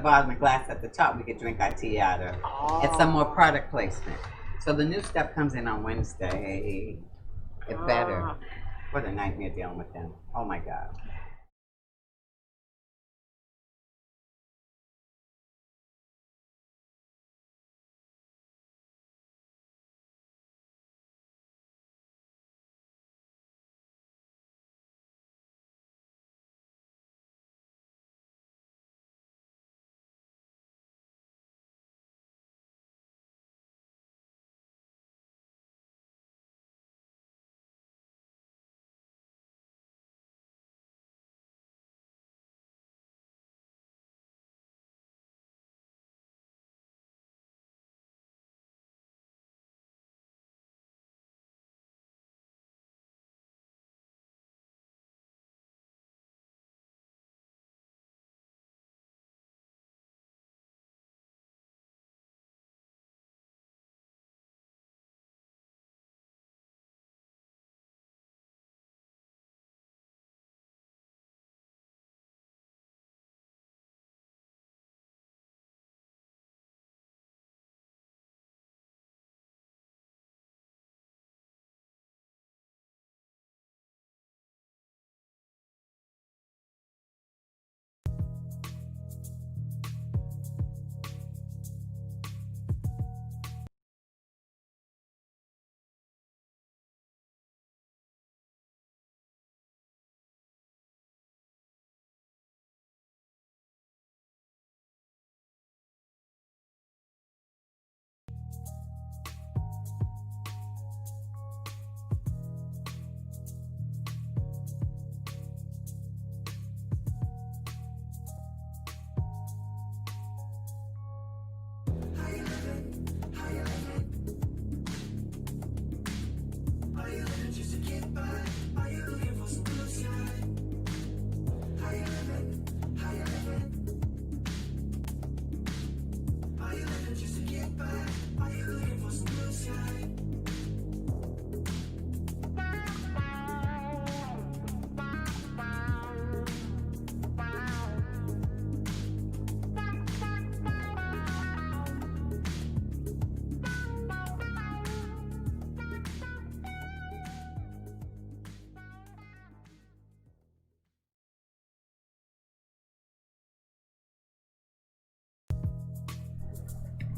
bottom of glass at the top we could drink our tea out of. Oh. It's some more product placement. So the new stuff comes in on Wednesday. It better. What a nightmare dealing with them. Oh my God.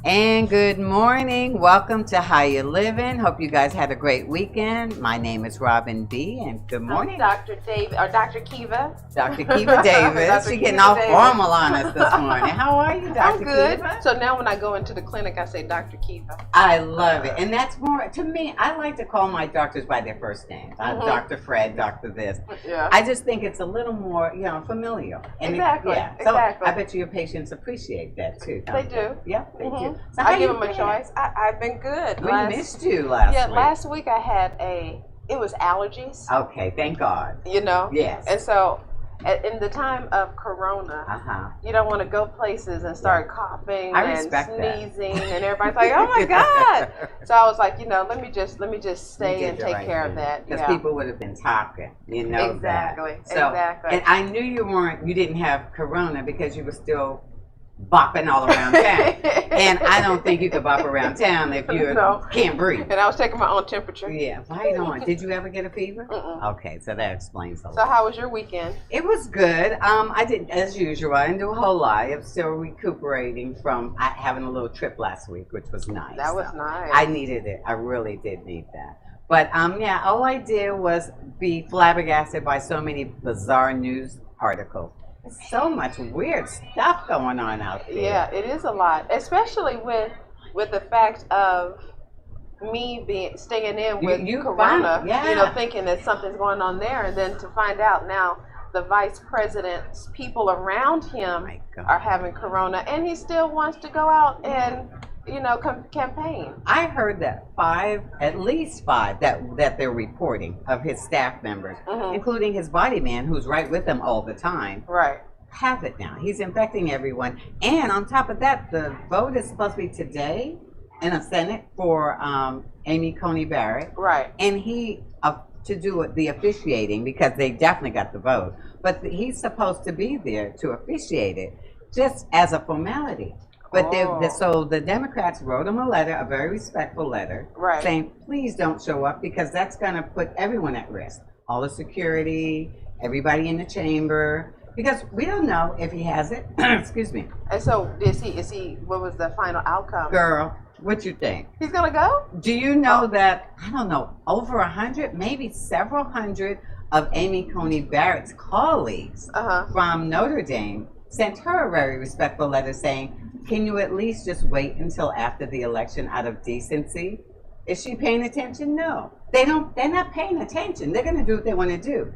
And good morning. Welcome to How You Livin. Hope you guys had a great weekend. My name is Robin B. And good morning. Dr. David or Dr. Kiva. Dr. Kiva Davis. She's getting all formal on us this morning. How are you, Dr. I'm good. Kiva? So now when I go into the clinic, I say Dr. Kiva. I love it. And that's more, to me, I like to call my doctors by their first names. Dr. Fred, Dr. this. Yeah. I just think it's a little more, familiar. And exactly. So exactly. I bet your patients appreciate that too. They do. Yeah, they do. So I give them a choice. I've been good. We missed you last week. Last week I had it was allergies. Okay, thank God. Yes. And so in the time of Corona, you don't want to go places and start coughing and sneezing, and everybody's like, "Oh my God!" So I was like, let me just stay and take care of that because people would have been talking, Exactly. That. So, exactly. And I knew you didn't have Corona because you were still bopping all around town. And I don't think you could bop around town if you can't breathe. And I was taking my own temperature. Yeah, right on. Did you ever get a fever? Okay, so that explains a lot. So how was your weekend? It was good. I didn't, as usual, I didn't do a whole lot. I'm still recuperating from having a little trip last week, which was nice. That was nice. I needed it. I really did need that. But all I did was be flabbergasted by so many bizarre news articles. So much weird stuff going on out there. Yeah, it is a lot, especially with the fact of me staying in with Corona, thinking that something's going on there, and then to find out now the vice president's people around him are having Corona, and he still wants to go out and campaign. I heard that at least five that they're reporting of his staff members, including his body man who's right with them all the time. Right. Have it now. He's infecting everyone. And on top of that, the vote is supposed to be today in the Senate for Amy Coney Barrett. Right. And he, to do the officiating, because they definitely got the vote, but he's supposed to be there to officiate it. just as a formality. But so the Democrats wrote him a letter, a very respectful letter, right, saying, please don't show up because that's going to put everyone at risk. All the security, everybody in the chamber, because we don't know if he has it. Excuse me. And so what was the final outcome? Girl, what you think? He's going to go? Do you know that, I don't know, over 100, maybe several hundred of Amy Coney Barrett's colleagues from Notre Dame sent her a very respectful letter saying, can you at least just wait until after the election out of decency? Is she paying attention? No. They're not paying attention. They're going to do what they want to do.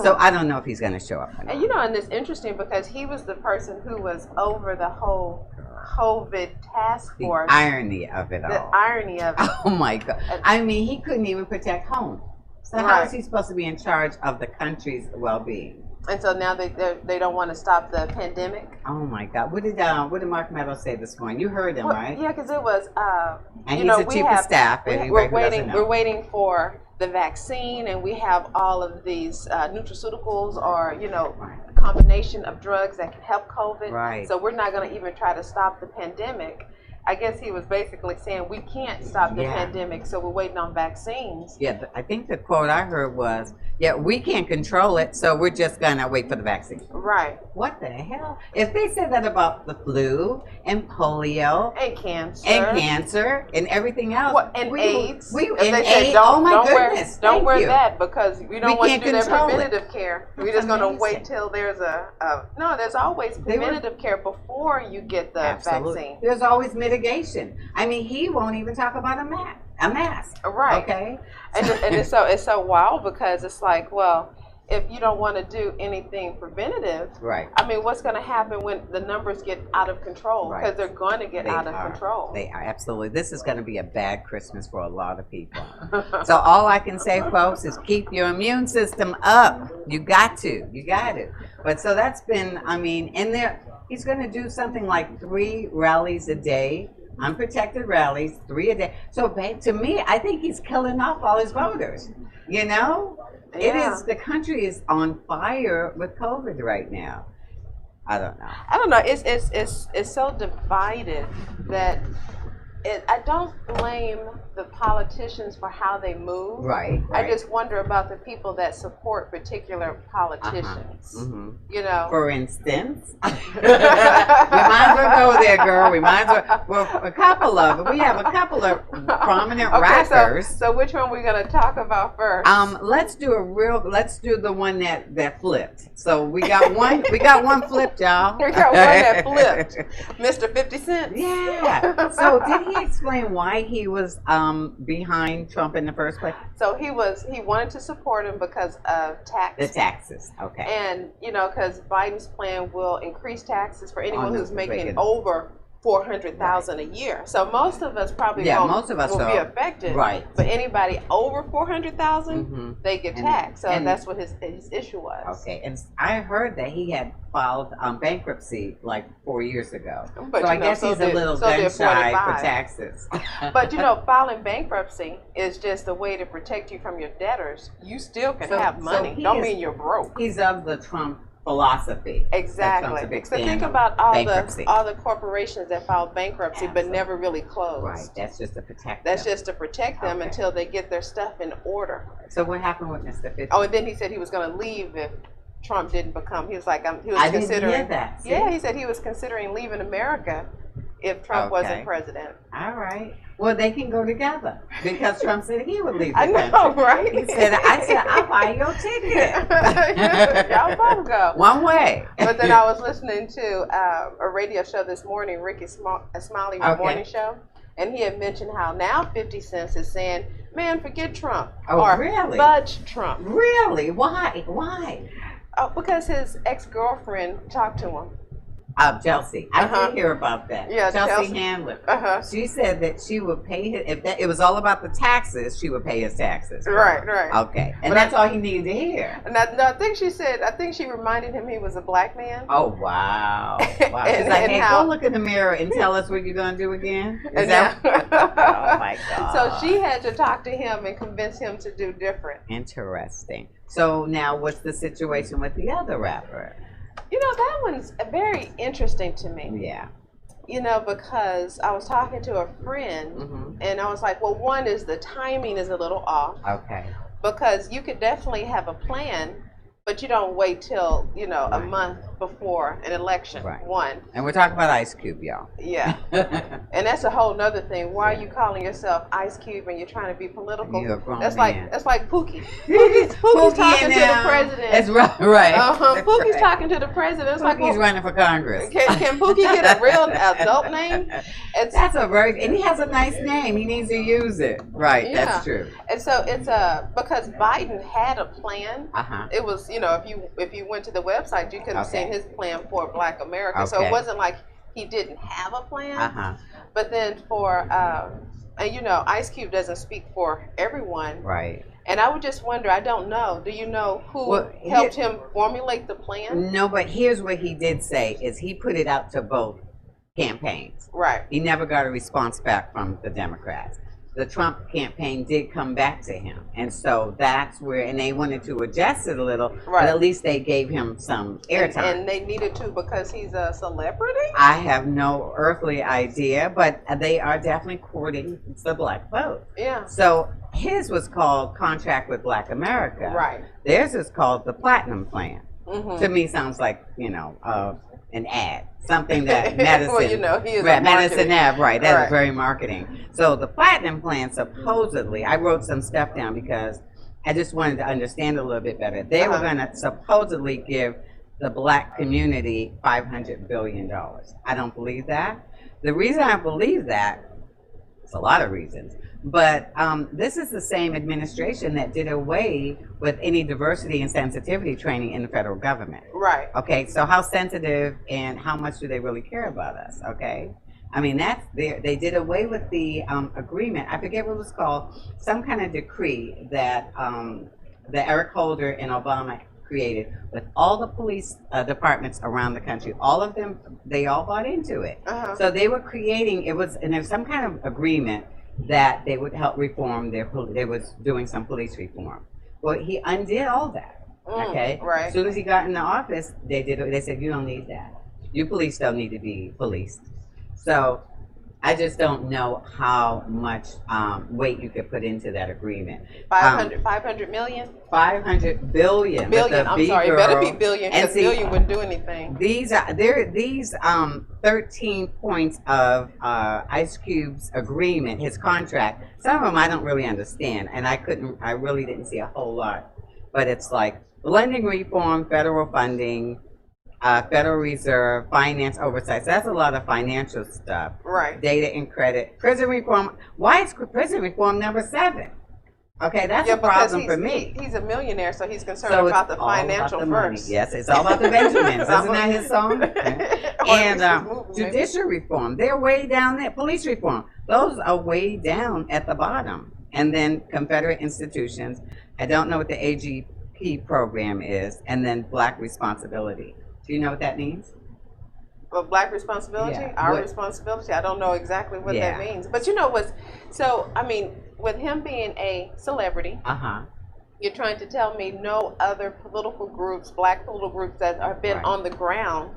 So I don't know if he's going to show up. And and it's interesting because he was the person who was over the whole COVID task force. The irony of it all. The irony of it. Oh my God. I mean, he couldn't even protect home. So how is he supposed to be in charge of the country's well-being? And so now they don't want to stop the pandemic. Oh my God! What did Mark Meadows say this morning? You heard him, right? Yeah, because it was. And he's the chief of staff. We're waiting for the vaccine, and we have all of these nutraceuticals, or a combination of drugs that can help COVID. Right. So we're not going to even try to stop the pandemic. I guess he was basically saying we can't stop the pandemic, so we're waiting on vaccines. Yeah, I think the quote I heard was, we can't control it, so we're just going to wait for the vaccine. Right. What the hell? If they said that about the flu and polio and cancer and everything else. And AIDS. AIDS. Oh my goodness. Don't wear that because we don't want to do that preventative it. care. We're just going to wait till there's there's always preventative care before you get the vaccine. There's always mitigation. I mean, he won't even talk about a mask. Right. Okay. And it's so wild because it's like, well, if you don't want to do anything preventative, right? I mean, what's going to happen when the numbers get out of control? Because they're going to get out of control. They are, absolutely. This is going to be a bad Christmas for a lot of people. So all I can say, folks, is keep your immune system up. You got to. But so that's been, and he's going to do something like 3 rallies a day. Unprotected rallies, 3 a day. So to me, I think he's killing off all his voters. It is, the country is on fire with COVID right now. I don't know. It's so divided that I don't blame the politicians for how they move. Right. I just wonder about the people that support particular politicians. For instance, we might as well go there, girl. We might as well. Well, we have a couple of prominent rappers. So which one are we going to talk about first? Let's do the one that flipped. So we got one. We got one flipped, y'all. We got one that flipped. Mr. 50 Cent. Yeah. So did he explain why he was behind Trump in the first place? So he wanted to support him because of taxes. The taxes, okay. And because Biden's plan will increase taxes for anyone who's making over $400,000 a year. So most of us probably will be affected. Right. But anybody over $400,000, they get taxed. So that's what his issue was. Okay. And I heard that he had filed bankruptcy like 4 years ago. But so I guess he's a little gun shy for taxes. But filing bankruptcy is just a way to protect you from your debtors. You still can have money. Don't mean you're broke. He's of the Trump philosophy. Exactly. So think about all the corporations that filed bankruptcy but never really closed. Right. That's just to protect them. That's just to protect them until they get their stuff in order. So what happened with Mr. 50? Oh, and then he said he was going to leave if Trump didn't become. He was like, he was considering. Didn't hear that. See? Yeah, he said he was considering leaving America if Trump wasn't president. All right. Well, they can go together because Trump said he would leave the country. I know, right? He said, I'll buy your ticket. Y'all both go. One way. But then I was listening to a radio show this morning, Ricky Smiley morning show, and he had mentioned how now 50 Cent is saying, man, forget Trump. Really? Budge Trump. Really? Why? Because his ex-girlfriend talked to him. Chelsea. I did hear about that. Yeah, Chelsea Handler. She said that she would pay his, it was all about the taxes, she would pay his taxes. Right. Okay. And that's all he needed to hear. And I think she reminded him he was a black man. Oh, wow. She's like, hey, go look in the mirror and tell us what you're going to do again. Is that? Oh, my God. So she had to talk to him and convince him to do different. Interesting. So now what's the situation with the other rapper? That one's very interesting to me. Yeah. Because I was talking to a friend, and I was like, well, one is the timing is a little off. Okay. Because you could definitely have a plan, but you don't wait till, a month before an election. Right. One. And we're talking about Ice Cube, y'all. Yeah. And that's a whole nother thing. Why are you calling yourself Ice Cube and you're trying to be political? You're a grown that's man. like Pookie. Pookie's talking to the president. That's right. Pookie's talking to the president. It's Pookie's running for Congress. Can Pookie get a real adult name? That's and he has a nice name. He needs to use it. Right. Yeah. That's true. And so it's because Biden had a plan. It was, if you went to the website, you could have seen his plan for Black America. So it wasn't like he didn't have a plan. But then for Ice Cube doesn't speak for everyone. Right. And I would just wonder, I don't know, do you know who helped him formulate the plan? No, but here's what he did say, is he put it out to both campaigns. Right. He never got a response back from the Democrats. The Trump campaign did come back to him. And so that's where, and they wanted to adjust it a little, but at least they gave him some airtime. And they needed to because he's a celebrity? I have no earthly idea, but they are definitely courting the Black vote. Yeah. So his was called Contract with Black America. Right. Theirs is called the Platinum Plan. To me sounds like, an ad, something that Madison, well, he is Madison Ave, right? That's very marketing. So the Platinum Plan, supposedly, I wrote some stuff down because I just wanted to understand a little bit better. They were going to supposedly give the Black community $500 billion. I don't believe that. The reason I believe that, it's a lot of reasons, but this is the same administration that did away with any diversity and sensitivity training in the federal government. Right. Okay, so how sensitive and how much do they really care about us? Okay, I mean, they did away with the agreement. I forget what it was called, some kind of decree that Eric Holder and Obama created with all the police departments around the country. All of them, they all bought into it. So they were creating, and there was some kind of agreement that they would help reform they was doing some police reform. Well, he undid all that. Okay. Right. As soon as he got in the office, they said, you don't need that. You police don't need to be policed. So I just don't know how much weight you could put into that agreement. 500 million? 500 billion. Billion. I'm sorry, it better be billion because billion wouldn't do anything. These 13 points of Ice Cube's agreement, his contract. Some of them I don't really understand, and I really didn't see a whole lot. But it's like lending reform, federal funding, Federal Reserve, finance oversight. So that's a lot of financial stuff. Right. Data and credit. Prison reform. Why is prison reform number 7? Okay, that's a problem for me. He's a millionaire, so he's concerned about the financial first. Money. Yes, it's all about the Benjamins. Isn't that his song? And judicial reform. They're way down there. Police reform. Those are way down at the bottom. And then Confederate institutions. I don't know what the AGP program is. And then Black responsibility. Do you know what that means? Well, Black responsibility? Yeah. Our responsibility? I don't know exactly what that means. But with him being a celebrity, you're trying to tell me no other political groups, Black political groups that have been on the ground,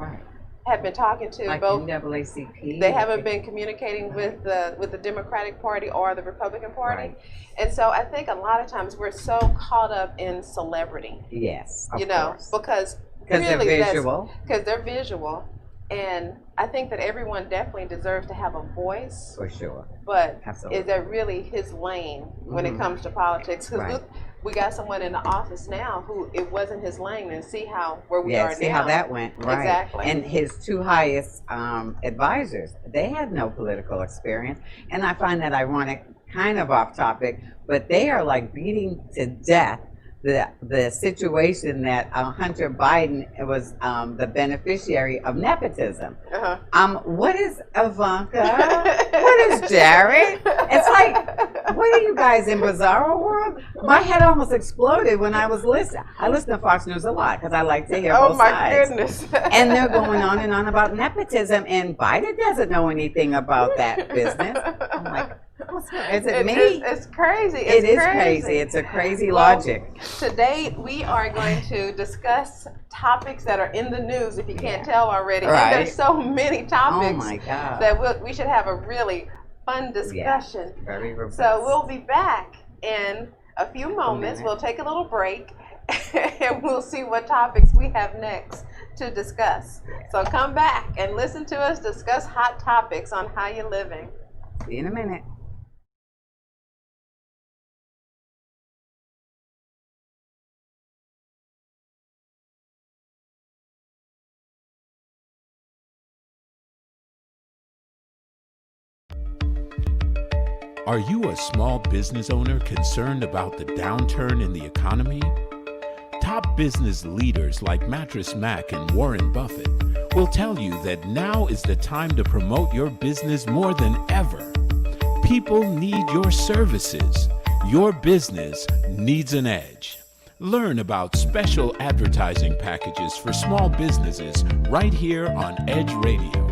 have been talking to like both NAACP. They haven't been communicating with the Democratic Party or the Republican Party. And so I think a lot of times we're so caught up in celebrity. Yes, of course. Because really they're visual. Because they're visual. And I think that everyone definitely deserves to have a voice. For sure. But is that really his lane when it comes to politics? Because we got someone in the office now who it wasn't his lane, and see where we are now. See how that went. Right. Exactly. And his 2 highest advisors, they had no political experience. And I find that ironic, kind of off topic, but they are like beating to death the situation that Hunter Biden was the beneficiary of nepotism. What is Ivanka? What is Jared? It's like, what are you guys in Bizarro World? My head almost exploded when I was listening. I listen to Fox News a lot because I like to hear both sides. Oh my goodness. And they're going on and on about nepotism, and Biden doesn't know anything about that business. I'm like, Is it me? It's crazy. It is crazy. It's a crazy logic. Today we are going to discuss topics that are in the news, if you can't tell already. Right. And there's so many topics oh my God. that we should have a really fun discussion. Yeah, very robust. So we'll be back in a few moments. We'll take a little break and we'll see what topics we have next to discuss. So come back and listen to us discuss hot topics on How You Living. See you in a minute. Are you a small business owner concerned about the downturn in the economy? Top business leaders like Mattress Mac and Warren Buffett will tell you that now is the time to promote your business more than ever. People need your services. Your business needs an edge. Learn about special advertising packages for small businesses right here on Edge Radio.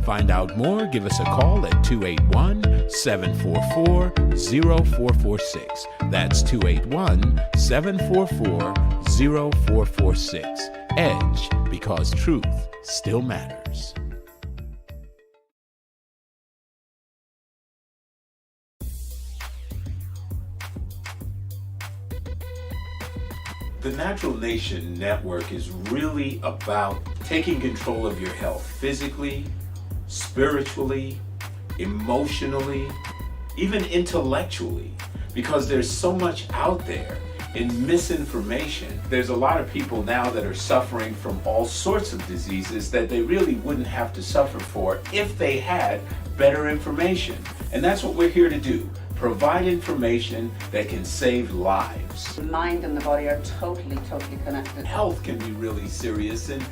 Find out more, give us a call at 281-744-0446. That's 281-744-0446. Edge, because truth still matters. The Natural Nation Network is really about taking control of your health physically, spiritually, emotionally, even intellectually, because there's so much out there in misinformation. There's a lot of people now that are suffering from all sorts of diseases that they really wouldn't have to suffer for if they had better information. And that's what we're here to do. Provide information that can save lives. The mind and the body are totally connected. Health can be really serious, and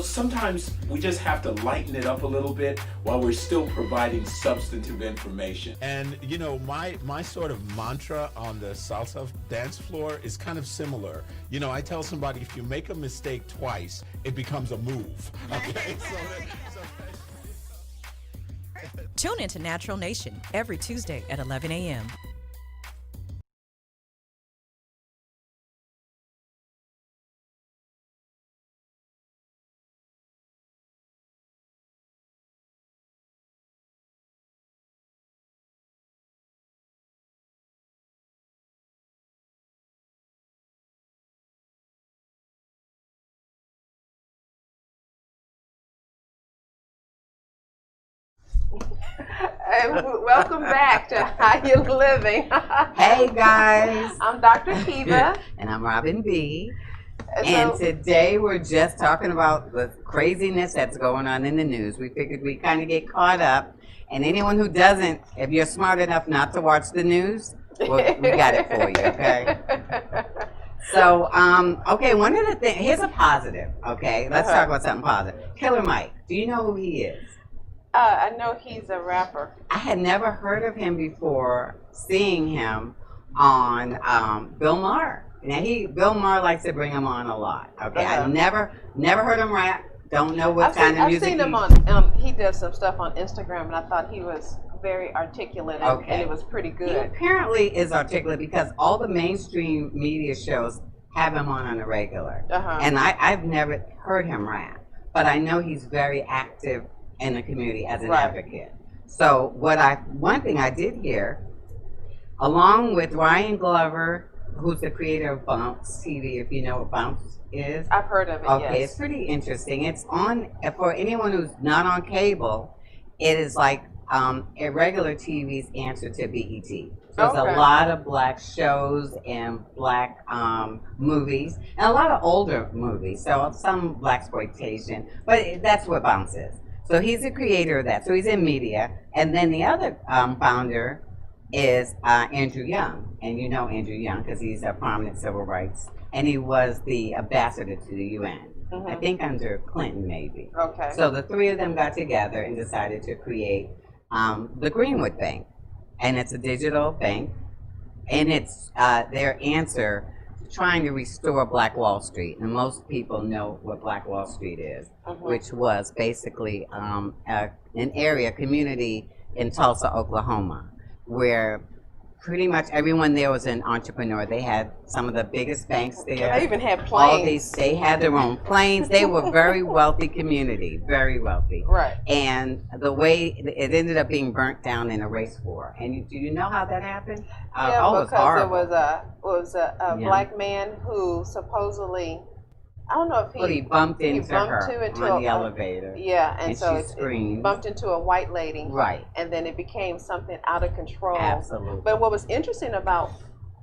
sometimes we just have to lighten it up a little bit while we're still providing substantive information. And my sort of mantra on the salsa dance floor is kind of similar. I tell somebody, if you make a mistake twice, it becomes a move. Okay? Tune into Natural Nation every Tuesday at 11 a.m. Welcome back to How You Living. Hey guys. I'm Dr. Kiva. And I'm Robin B. And today we're just talking about the craziness that's going on in the news. We figured we'd kind of get caught up. And anyone who doesn't, if you're smart enough not to watch the news, well, we got it for you, okay? So, okay, one of the things, here's a positive, okay? Let's talk about something positive. Killer Mike, do you know who he is? I know he's a rapper. I had never heard of him before seeing him on Bill Maher. Now Bill Maher likes to bring him on a lot. Okay, I never heard him rap. Don't know what kind of music. I've seen him on. He does some stuff on Instagram, and I thought he was very articulate, and it was pretty good. He apparently is articulate because all the mainstream media shows have him on a regular, and I've never heard him rap, but I know he's very active in the community as an advocate. So one thing I did hear, along with Ryan Glover, who's the creator of Bounce TV, if you know what Bounce is. I've heard of it, Okay, yes. It's pretty interesting. It's on, for anyone who's not on cable, it is like a regular TV's answer to BET. So there's a lot of black shows and black movies, and a lot of older movies, so some blaxploitation, but that's what Bounce is. So he's the creator of that. So he's in media. And then the other founder is Andrew Young. And you know Andrew Young because he's a prominent civil rights. And he was the ambassador to the UN. I think under Clinton maybe. Okay. So the three of them got together and decided to create the Greenwood Bank. And it's a digital bank. And it's their answer trying to restore Black Wall Street, and most people know what Black Wall Street is, which was basically an area community in Tulsa, Oklahoma, where pretty much everyone there was an entrepreneur. They had some of the biggest banks there. They even had planes. They had their own planes. They were very wealthy community, very wealthy. Right. And the way it ended up being burnt down in a race war. And do you know how that happened? Yeah, it was because horrible. it was a black man who supposedly, I don't know if he bumped into her on the elevator. Yeah, and so it bumped into a white lady. Right. And then it became something out of control. Absolutely. But what was interesting about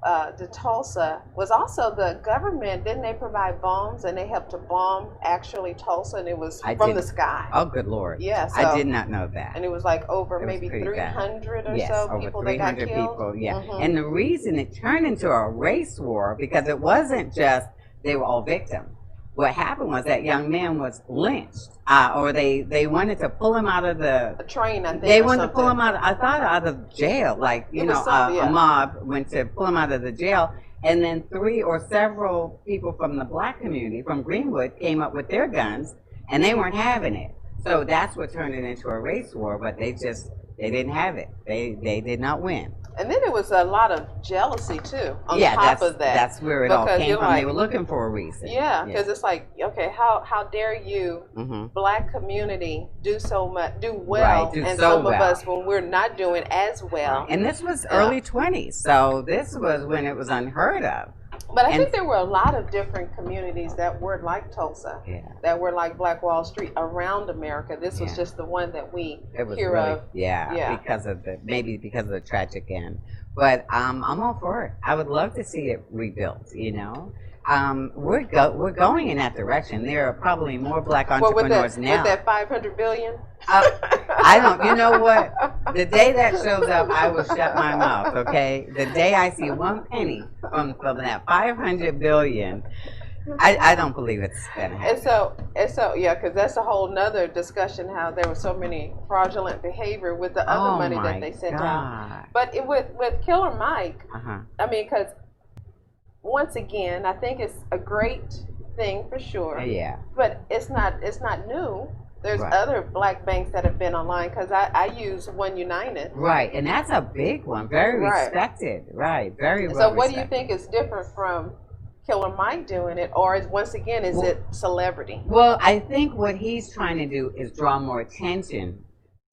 the Tulsa was also the government, didn't they provide bombs, and they helped to bomb actually Tulsa, and it was from the sky. Oh, good Lord. Yeah. So, I did not know that. And it was like over maybe 300 or so people that got killed. People, yeah. Mm-hmm. And the reason it turned into a race war, because it wasn't just they were all victims. What happened was that young man was lynched, or they wanted to pull him out of the train. I think they wanted to pull him out. I thought out of jail, like a mob went to pull him out of the jail, and then 3 or several people from the black community from Greenwood came up with their guns, and they weren't having it. So that's what turned it into a race war. But they didn't have it. They did not win. And then there was a lot of jealousy too on top of that. That's where it all came from. They were looking for a reason. Yeah, because it's like, okay, how dare you, black community, do well, and some of us when we're not doing as well. And this was early 20s, so this was when it was unheard of. But I think there were a lot of different communities that were like Tulsa, that were like Black Wall Street around America. This was just the one that we hear of. Yeah, because of the tragic end. But I'm all for it. I would love to see it rebuilt. We're going in that direction. There are probably more black entrepreneurs now. With that $500 billion. I don't. You know what? The day that shows up, I will shut my mouth. Okay. The day I see one penny from that $500 billion, I don't believe it's gonna happen. And so, yeah, because that's a whole nother discussion. How there was so many fraudulent behavior with the other money that they sent out. But with Killer Mike, I mean, because once again, I think it's a great thing for sure. Yeah. But it's not new. There's other black banks that have been online, because I use One United. Right, and that's a big one, very respected. Right, very well. So what do you think is different from Killer Mike doing it, or is it celebrity? Well, I think what he's trying to do is draw more attention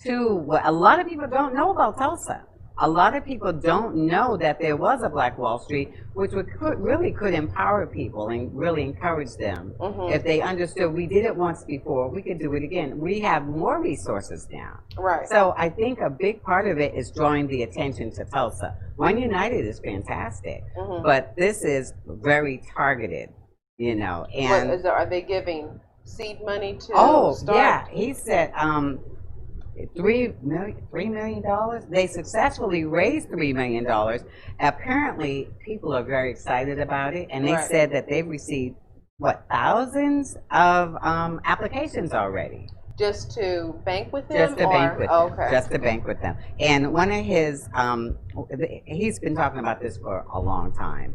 to what a lot of people don't know about Tulsa. A lot of people don't know that there was a Black Wall Street, which could empower people and really encourage them. If they understood we did it once before, we could do it again. We have more resources now. Right. So I think a big part of it is drawing the attention to Tulsa. One United is fantastic, but this is very targeted, And are they giving seed money to? Yeah, he said. $3 million. They successfully raised $3 million. Apparently, people are very excited about it, and they said that they've received thousands of applications already. Just to bank with them? Just to bank with them. Just to bank with them. And one of his, he's been talking about this for a long time.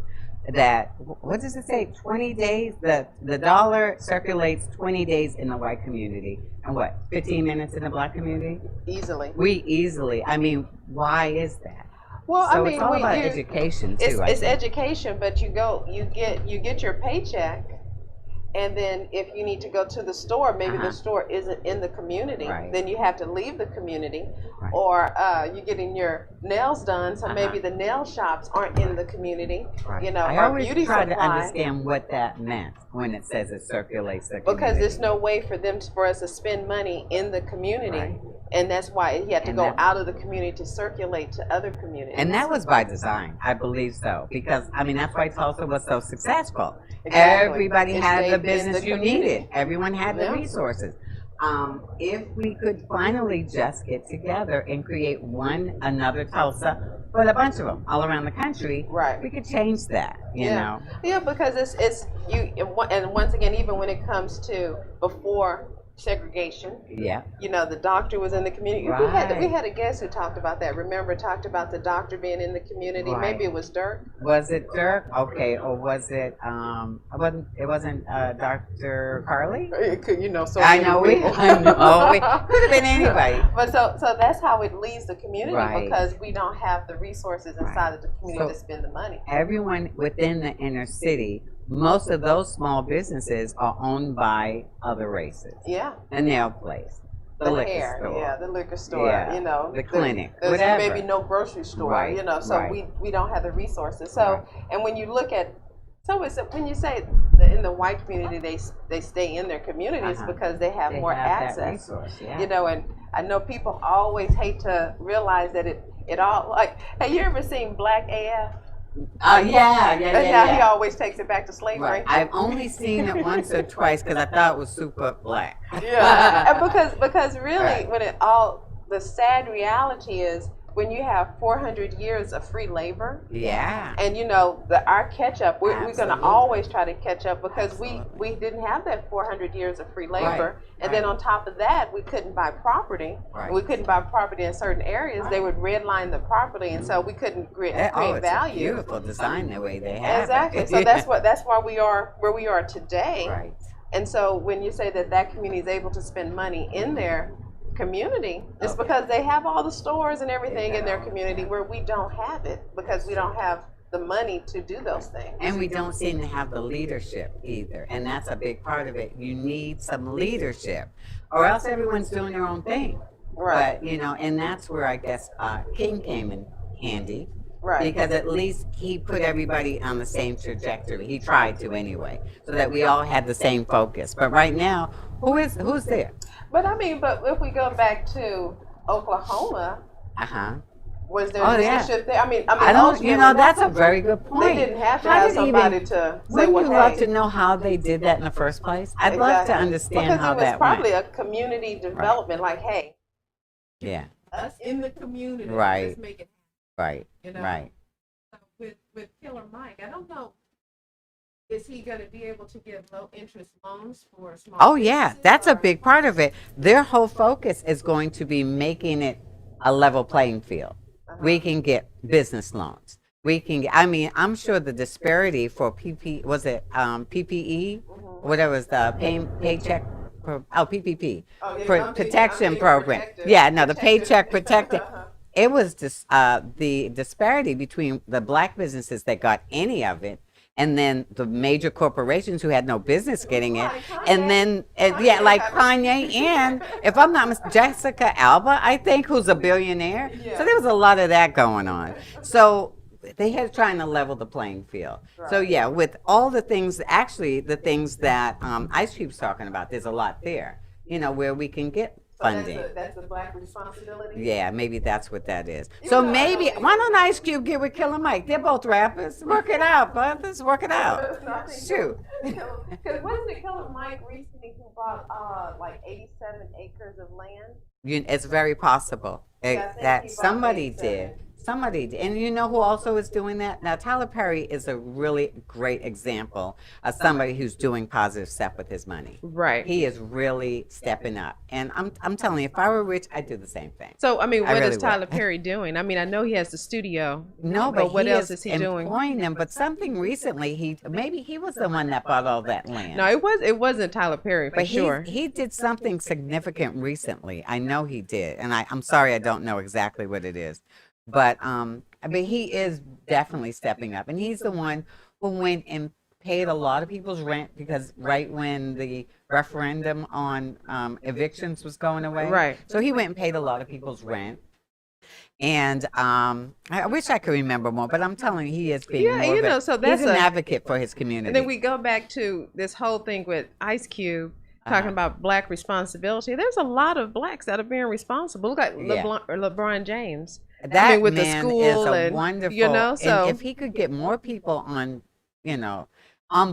That, what does it say, 20 days? The dollar circulates 20 days in the white community, and 15 minutes in the black community? Easily. I mean, why is that? Well, so it's all about education too. It's education, but you get your paycheck, and then if you need to go to the store, maybe the store isn't in the community, then you have to leave the community, or you're getting your nails done, so maybe the nail shops aren't in the community. I always try to understand what that meant when it says it circulates the community. Because there's no way for us to spend money in the community, and that's why he had to go out of the community to circulate to other communities. And that was by design, I believe so, because that's why Tulsa was so successful. Exactly. Everybody had the business you needed. Everyone had the resources. If we could finally just get together and create another Tulsa, but a bunch of them all around the country, we could change that, you know? Yeah, because it's you, and once again, even when it comes to before segregation. Yeah. You know, the doctor was in the community. Right. We had a guest who talked about that. Remember, talked about the doctor being in the community. Right. Maybe it was Dirk. Was it Dirk? Okay, or was it? It wasn't Dr. Carly. It could, you know, so I many know people. we could have been anybody. But so that's how it leaves the community, Right. because we don't have the resources inside Right. of the community So to spend the money. everyone within the inner city, most of those small businesses are owned by other races. Yeah. The nail place, the liquor hair, store, yeah, the liquor store, Yeah, you know, the clinic, there's whatever. maybe no grocery store, Right, you know, so right. we don't have the resources. So, Right. and when you look at, so it's, when you say in the white community they stay in their communities because they have more have that access, resource, yeah. you know, and I know people always hate to realize that it all, like, have you ever seen Black AF? Yeah. That's how he always takes it back to slavery. Right. I've only seen it once or twice because I thought it was super black. Yeah, and because really, Right. when the sad reality is when you have 400 years of free labor, Yeah. and you know our catch up, we're going to Absolutely. always try to catch up because Absolutely. we didn't have that 400 years of free labor, Right, and then right. on top of that, we couldn't buy property. Right. We couldn't buy property in certain areas. They would redline the property, and so we couldn't create It's a value. beautiful design the way they have Exactly. it. So that's why we are where we are today. Right. And so when you say that community is able to spend money in their community, it's because they have all the stores and everything in their community where we don't have it because we don't have the money to do those things. And we don't seem to have the leadership either. And that's a big part of it. You need some leadership or else everyone's doing their own thing. Right. But, and that's where I guess King came in handy. Right. Because at least he put everybody on the same trajectory. He tried to anyway, so that we all had the same focus. But right now, who's there? But I mean, but if we go back to Oklahoma, was there leadership there? I mean, I don't. That's a very good point. They didn't have to have somebody to say, Wouldn't well, you love to know how they did that in the first place? I'd love to understand how that went. Because it was probably a community development, like, hey, yeah, us in the community, right, let's make it right, you know? Right. So with Killer Mike, I don't know. Is he going to be able to give low interest loans for small? Oh yeah, that's a big part of it. Their whole focus is going to be making it a level playing field. We can get business loans. We can. I'm sure the disparity for PPE, whatever was the paycheck, PPP, for protection program. Yeah, no, the paycheck protected. It was just the disparity between the black businesses that got any of it, and then the major corporations who had no business getting it, and then like Kanye and, if I'm not mistaken, Jessica Alba, I think, who's a billionaire. So there was a lot of that going on. So they had trying to level the playing field. So yeah, with all the things, actually the things that Ice Cube's talking about, there's a lot there, where we can get funding. That's a black responsibility. Yeah, maybe that's what that is. So maybe, why don't Ice Cube get with Killer Mike? They're both rappers. Work it out, bud. Let's work it out. Shoot. Because wasn't it Killer Mike recently who bought like 87 acres of land? It's very possible that somebody did. Somebody did. And you know who also is doing that? Now, Tyler Perry is a really great example of somebody who's doing positive stuff with his money. Right. He is really stepping up. And I'm telling you, if I were rich, I'd do the same thing. So, I mean, what really is Tyler would. Perry doing? I mean, I know he has the studio. No, but what he else is he doing? employing them. But something recently, maybe he was the one that bought all that land. No, it wasn't Tyler Perry for But sure. he did something significant recently. I know he did, and I'm sorry I don't know exactly what it is, but he is definitely stepping up, and he's the one who went and paid a lot of people's rent because right when the referendum on evictions was going away, Right. So he went and paid a lot of people's rent. And I wish I could remember more, but I'm telling you, he is being more so that's he's an advocate for his community. And then we go back to this whole thing with Ice Cube talking about black responsibility. There's a lot of blacks that are being responsible. Look at LeBron James. That with the man school is a and, wonderful. so and if he could get more people on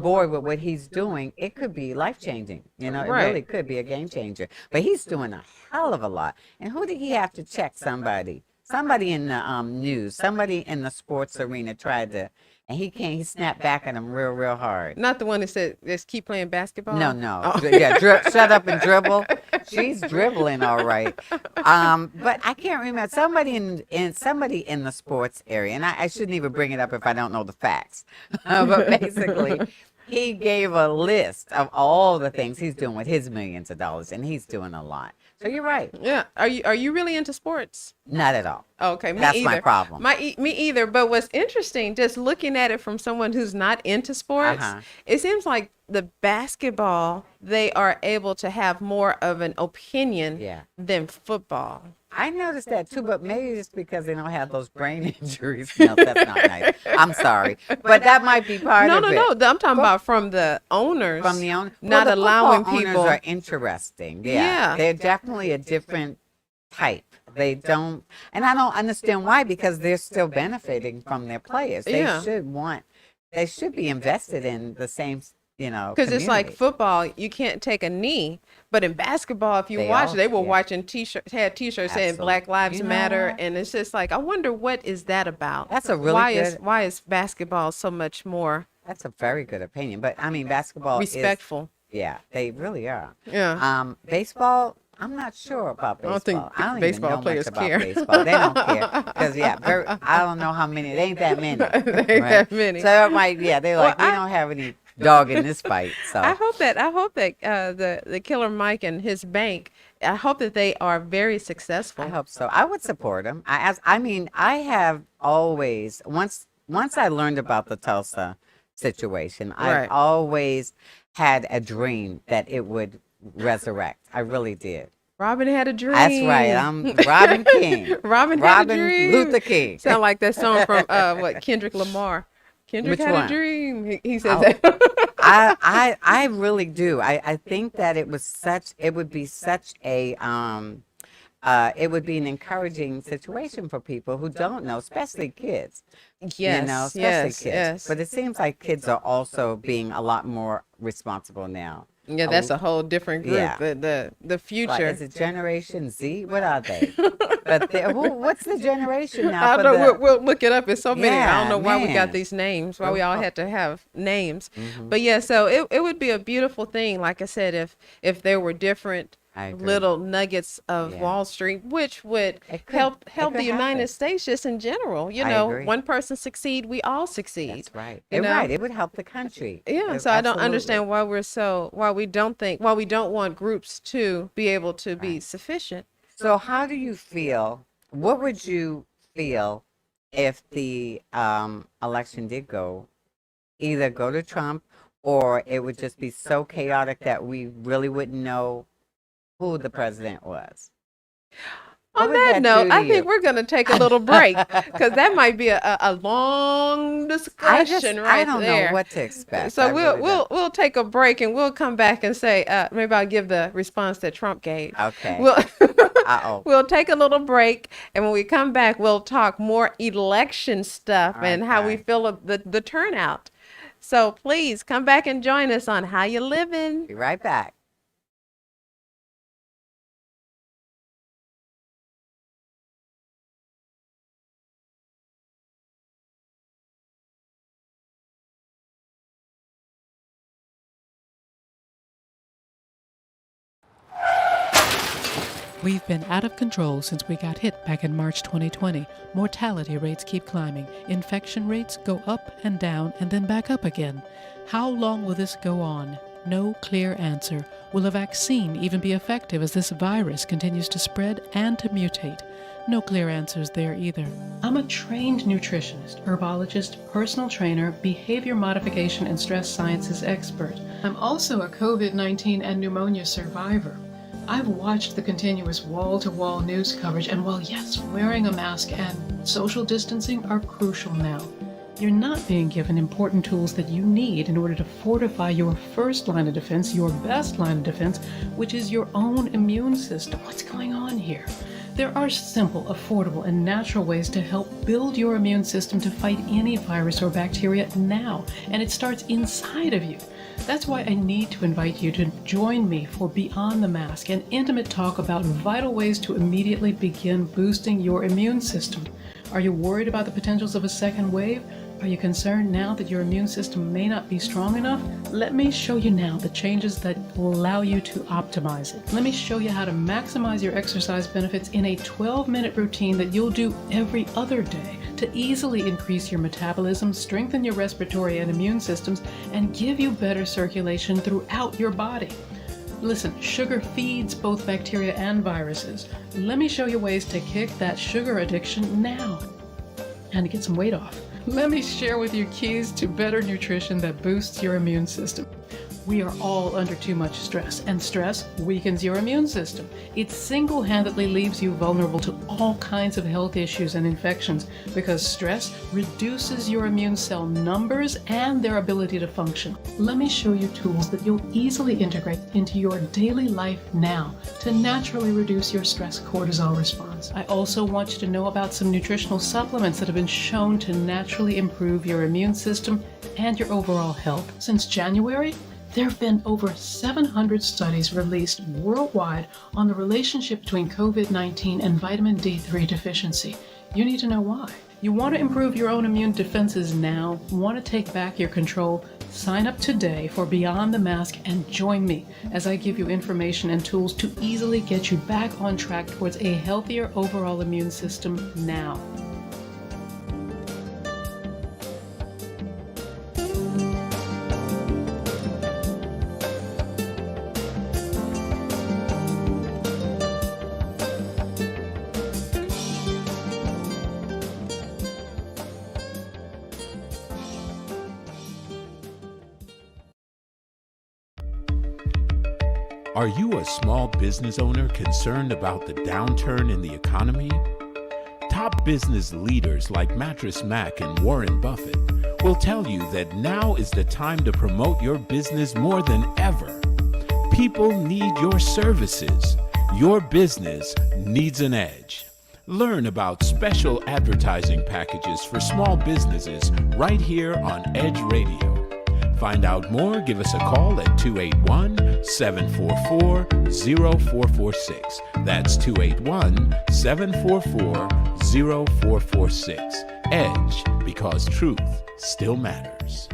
board with what he's doing, it could be life changing. It really could be a game changer. But he's doing a hell of a lot. And who did he have to check? Somebody somebody in the news, somebody in the sports arena tried to, and he can't. He snapped back at him real hard. Not the one that said, "Let's keep playing basketball." No. Oh. Yeah, shut up and dribble. She's dribbling all right. But I can't remember somebody in somebody in the sports area, and I shouldn't even bring it up if I don't know the facts. But basically, he gave a list of all the things he's doing with his millions of dollars, and he's doing a lot. So you're right. Yeah. Are you really into sports? Not at all. Okay, me That's either. my problem. Me either. But what's interesting, just looking at it from someone who's not into sports, it seems like the basketball, they are able to have more of an opinion than football. I noticed that too, but maybe it's because they don't have those brain injuries. No, that's not nice. I'm sorry, but that might be part of it. No. I'm talking about from the owners. From the owners, not the allowing football people. Owners are interesting. Yeah, they're definitely a different type. They don't, and I don't understand why, because they're still benefiting from their players. They should be invested in the same. Because it's like football, you can't take a knee, but in basketball, if you watch, they were watching T-shirts, had T-shirts saying Black Lives Matter, and it's just like, I wonder what is that about? That's a really why is basketball so much more? That's a very good opinion, but I mean, basketball respectful. They really are. Yeah. Baseball, I'm not sure about baseball. I don't think even baseball know players much care. about baseball. They don't care because I don't know how many. It ain't that many. That many. So it might they're like, we don't have any dog in this fight. So I hope that the Killer Mike and his bank, I hope that they are very successful. I hope so. I would support him. I have always once I learned about the Tulsa situation, I've always had a dream that it would resurrect. I really did. Robin had a dream. That's right. I'm Robin King. Robin had a dream. Luther King. Sound like that song from Kendrick Lamar. Kendrick had a dream. He says that. I really do. I think that it would be an encouraging situation for people who don't know, especially kids. Yes, kids. Yes. But it seems like kids are also being a lot more responsible now. Yeah, that's a whole different group. Yeah. The future. Like, is it Generation Z? What are they? But what's the generation now? I don't know. We'll look it up. It's so many. Yeah, I don't know why we got these names. Why we all had to have names. Mm-hmm. But yeah, so it would be a beautiful thing. Like I said, if there were different little nuggets of Wall Street, which would help the United States just in general. One person succeed, we all succeed. That's right. Right. It would help the country. Yeah. So I don't understand why we don't want groups to be able to be sufficient. So how do you feel? What would you feel if the election did either go to Trump, or it would just be so chaotic that we really wouldn't know who the president was? On that note, I think we're going to take a little break, because that might be a long discussion there. I don't know what to expect. So we'll take a break, and we'll come back and say, maybe I'll give the response that Trump gave. Okay. We'll take a little break, and when we come back, we'll talk more election stuff and how we feel the turnout. So please come back and join us on How You Livin'. Be right back. We've been out of control since we got hit back in March 2020. Mortality rates keep climbing. Infection rates go up and down and then back up again. How long will this go on? No clear answer. Will a vaccine even be effective as this virus continues to spread and to mutate? No clear answers there either. I'm a trained nutritionist, herbologist, personal trainer, behavior modification, and stress sciences expert. I'm also a COVID-19 and pneumonia survivor. I've watched the continuous wall-to-wall news coverage, and while yes, wearing a mask and social distancing are crucial now, you're not being given important tools that you need in order to fortify your first line of defense, your best line of defense, which is your own immune system. What's going on here? There are simple, affordable, and natural ways to help build your immune system to fight any virus or bacteria now, and it starts inside of you. That's why I need to invite you to join me for Beyond the Mask, an intimate talk about vital ways to immediately begin boosting your immune system. Are you worried about the potentials of a second wave? Are you concerned now that your immune system may not be strong enough? Let me show you now the changes that will allow you to optimize it. Let me show you how to maximize your exercise benefits in a 12-minute routine that you'll do every other day to easily increase your metabolism, strengthen your respiratory and immune systems, and give you better circulation throughout your body. Listen, sugar feeds both bacteria and viruses. Let me show you ways to kick that sugar addiction now and to get some weight off. Let me share with you keys to better nutrition that boosts your immune system. We are all under too much stress, and stress weakens your immune system. It single-handedly leaves you vulnerable to all kinds of health issues and infections because stress reduces your immune cell numbers and their ability to function. Let me show you tools that you'll easily integrate into your daily life now to naturally reduce your stress cortisol response. I also want you to know about some nutritional supplements that have been shown to naturally improve your immune system and your overall health. Since January, there have been over 700 studies released worldwide on the relationship between COVID-19 and vitamin D3 deficiency. You need to know why. You want to improve your own immune defenses now, want to take back your control? Sign up today for Beyond the Mask and join me as I give you information and tools to easily get you back on track towards a healthier overall immune system now. Are you a small business owner concerned about the downturn in the economy? Top business leaders like Mattress Mac and Warren Buffett will tell you that now is the time to promote your business more than ever. People need your services. Your business needs an edge. Learn about special advertising packages for small businesses right here on Edge Radio. Find out more, give us a call at 281-744-0446. That's 281-744-0446. Edge, because truth still matters.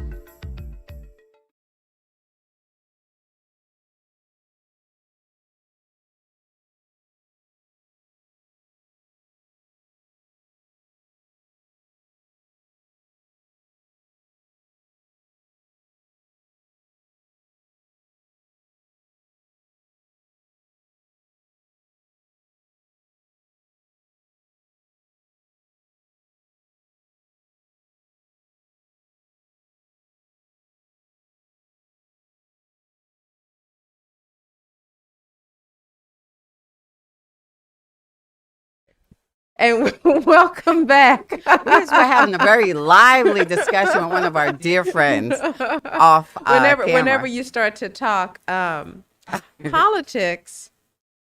And welcome back. We're having a very lively discussion with one of our dear friends off camera. Whenever you start to talk politics,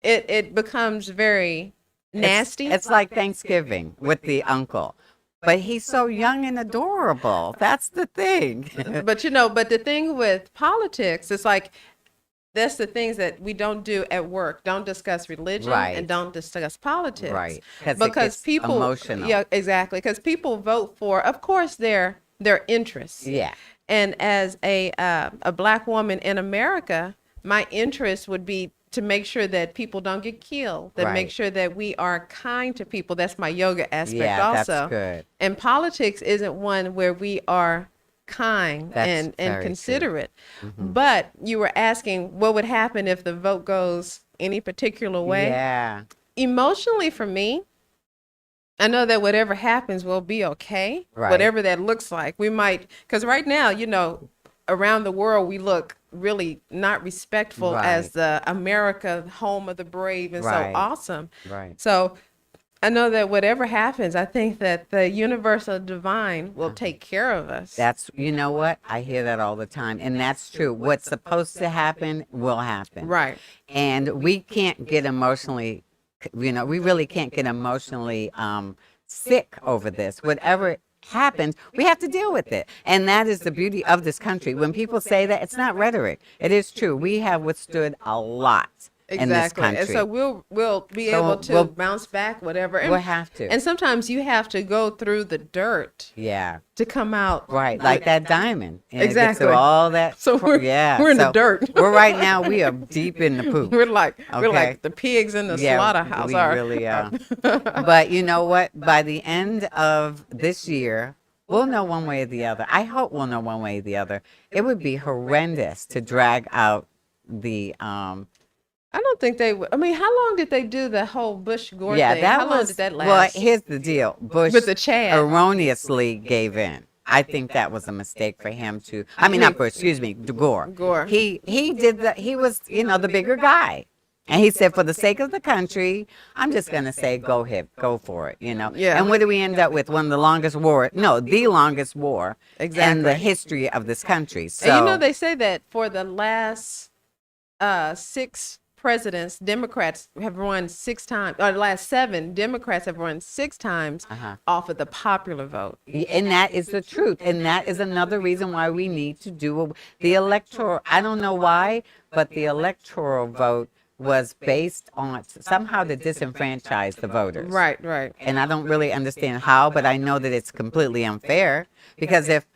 it becomes very nasty. It's like Thanksgiving with the uncle. But he's so young and adorable. That's the thing. But the thing with politics, it's like, that's the things that we don't do at work. Don't discuss religion and don't discuss politics. Right. Because people, emotional. Yeah, exactly. Because people vote for, of course, their interests. Yeah. And as a Black woman in America, my interest would be to make sure that people don't get killed, that make sure that we are kind to people. That's my yoga aspect also. That's good. And politics isn't one where we are kind and considerate. Mm-hmm. But you were asking what would happen if the vote goes any particular way. Yeah. Emotionally for me, I know that whatever happens will be okay. Right. Whatever that looks like. We might, because right now, around the world, we look really not respectful as the America, home of the brave and so awesome. Right. So I know that whatever happens, I think that the universal divine will take care of us. You know what? I hear that all the time. And that's true. What's supposed to happen will happen. Right. And we can't get emotionally we really can't get emotionally sick over this. Whatever happens, we have to deal with it. And that is the beauty of this country. When people say that, it's not rhetoric. It is true. We have withstood a lot in this country. And so we'll be able to bounce back, whatever. And, we'll have to. And sometimes you have to go through the dirt. Yeah. To come out. Right, like that diamond. And exactly. So all that. So we're in the dirt. We're right now. We are deep in the poop. We're like the pigs in the slaughterhouse. We really are. But you know what? By the end of this year, we'll know one way or the other. I hope we'll know one way or the other. It would be horrendous to drag out the. I don't think they would. I mean, how long did they do the whole Bush-Gore thing? How long did that last? Well, here's the deal. Bush with the Chad erroneously gave in. I think that was a mistake for him to. I mean, not Bush. Excuse me, Gore. Gore. He did that. He was, the bigger guy, and he said, for the sake of the country, I'm just gonna say, go ahead, go for it. Yeah. And what do we end up with? One of the longest war. No, the longest war. Exactly. In the history of this country. So. And they say that for the last 6 presidents, Democrats have run 6 times, or the last 7 Democrats have run 6 times off of the popular vote. And that is the truth. And that is another reason why we need to do the electoral. I don't know why, but the electoral vote was based on somehow to disenfranchise the voters. Right. And I don't really understand how, but I know that it's completely unfair, because if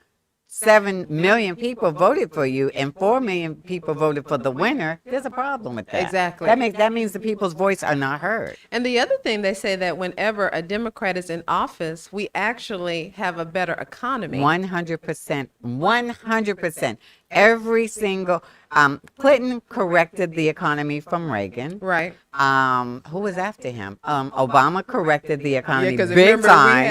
7 million people voted for you and 4 million people voted for the winner, there's a problem with that. Exactly. That means the people's voice are not heard. And the other thing, they say that whenever a Democrat is in office, we actually have a better economy. 100%. 100%. Every single Clinton corrected the economy from Reagan. Right. Who was after him? Obama corrected the economy because big remember, time.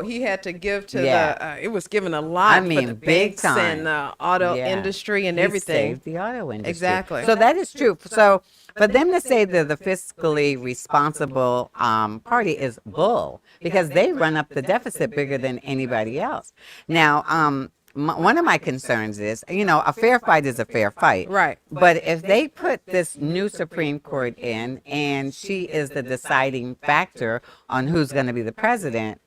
He had to give to the. It was given a lot. I mean, for the big banks time. and auto industry and everything. Saved the auto industry. Exactly. So that is true. So for them to say they're the fiscally responsible party is bull, because they run up the deficit bigger than anybody else. Now, one of my concerns is, a fair fight is a fair fight. Right. But if they put this new Supreme Court in and she is the deciding factor on who's going to be the president,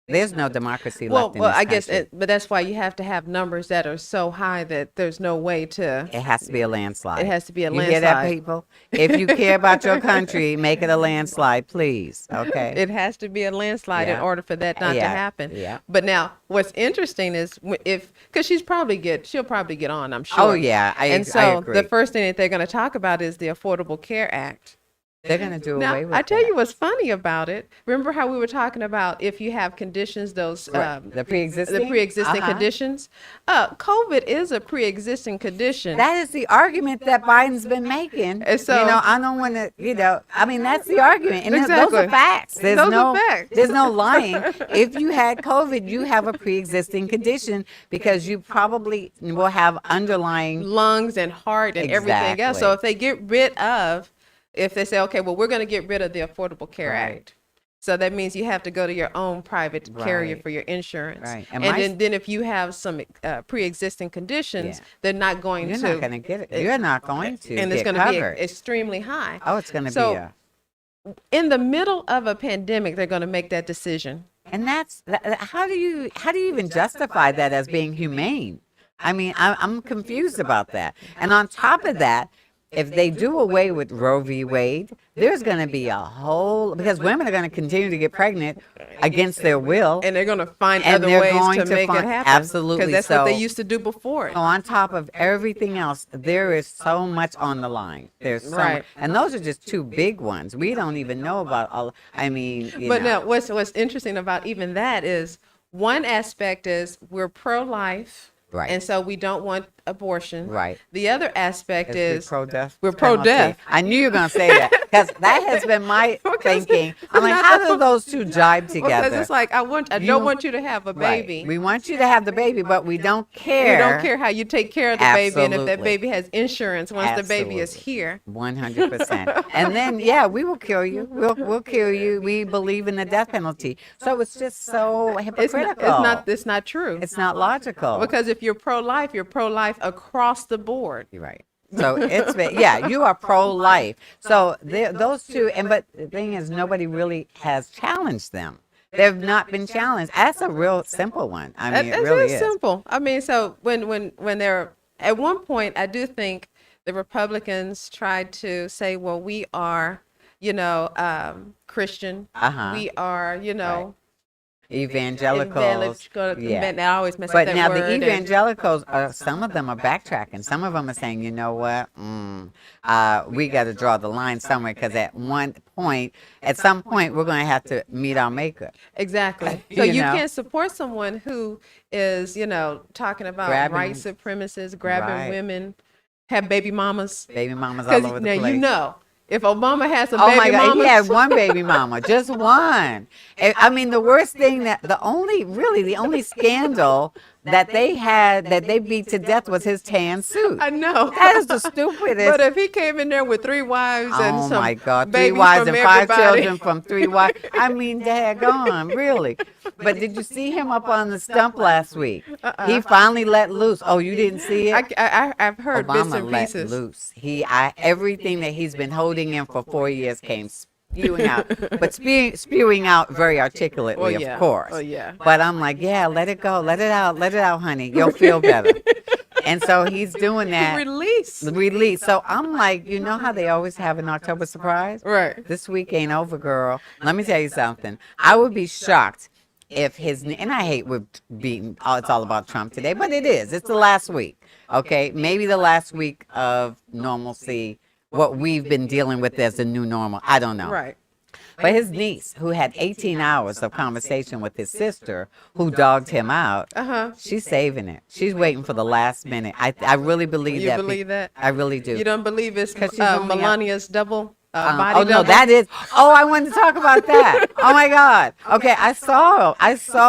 there's no democracy left in this I guess, country. but that's why you have to have numbers that are so high that there's no way to. It has to be a landslide. It has to be a You landslide. hear that, people? If you care about your country, make it a landslide, please. Okay. It has to be a landslide in order for that not to happen. Yeah. But now, what's interesting is because she'll probably get on, I'm sure. Oh yeah, I agree. The first thing that they're going to talk about is the Affordable Care Act. They're going to do away with I tell that. you what's funny about it. Remember how we were talking about if you have conditions, those the pre-existing conditions. COVID is a pre-existing condition. That is the argument that Biden's been making. And so, I don't want to, I mean, that's the argument. And exactly. those are facts. There's are facts. There's no lying. If you had COVID, you have a pre-existing condition because you probably will have underlying lungs and heart and everything else. So if they get rid of, if they say, okay, well, we're going to get rid of the Affordable Care Act. So that means you have to go to your own private carrier for your insurance. Right. And then if you have some pre-existing conditions, they're not going to. You're not going to get it. You're not going to. And it's going to be extremely high. Oh, it's going to be in the middle of a pandemic, they're going to make that decision. And how do you even justify that as being humane? I mean, I'm confused about that. And on top of that, if they do away with Roe v. Wade, there's going to be a whole, because women are going to continue to get pregnant against their will. And they're going to find other ways to make it happen. Absolutely. Because that's what they used to do before. So on top of everything else, there is so much on the line. There's so much, and those are just 2 big ones. We don't even know about all, now, what's interesting about even that is, one aspect is we're pro-life. Right. And so we don't want abortion. Right. The other aspect is pro-death. We're pro-death. I knew you were going to say that, because that has been my thinking. I'm like, how do those 2 jibe together? Because it's like, I don't want you to have a baby. Right. We want you to have the baby, but we don't care. We don't care how you take care of the baby, and if that baby has insurance once the baby is here. 100%. And then, we will kill you. We'll kill you. We believe in the death penalty. So it's just so hypocritical. It's not true. It's not logical. Because if you're pro-life across the board. You're right. So it's been, yeah, you are pro-life. So those two, but the thing is, nobody really has challenged them. They've not been challenged. That's a real simple one. I mean, it really is simple. I mean, so when they're at one point, I do think the Republicans tried to say, well, we are, Christian. We are, right. Evangelicals. Yeah. I always mess But up that now word. the evangelicals, some of them are backtracking. Some of them are saying, you know what, we got to draw the line somewhere because at some point, we're going to have to meet our maker. Exactly. So you can't support someone who is, talking about white supremacists, grabbing women, have baby mamas. Baby mamas all over the place. Now, if Obama has some baby baby mamas. He had one baby mama, just one. I mean, the worst thing the only scandal that they beat to death was his tan suit. I know. That is the stupidest. But if he came in there with 3 wives and some my God, 3 wives and 5 children from 3 wives. I mean, daggone, really. But did you see him up on the stump last week? He finally let loose. Oh, you didn't see it? I've heard Obama bits and pieces. Let loose. Everything that he's been holding in for 4 years came spewing out, but spewing out very articulately, of course. Oh, yeah. But I'm like, yeah, let it go, let it out, honey. You'll feel better. And so he's doing that. Release. So I'm like, you know how they always have an October surprise? Right. This week ain't over, girl. Let me tell you something. I would be shocked if and I hate we're beating, it's all about Trump today, but it is. It's the last week, okay? Maybe the last week of normalcy, what we've been dealing with as a new normal. I don't know. Right. But his niece, who had 18 hours of conversation with his sister, who dogged him out, she's saving it. She's waiting for the last minute. I really believe that. You believe that? I really do. You don't believe it's Melania's double? Body double? No, that is. Oh, I wanted to talk about that. Oh my God. Okay, I saw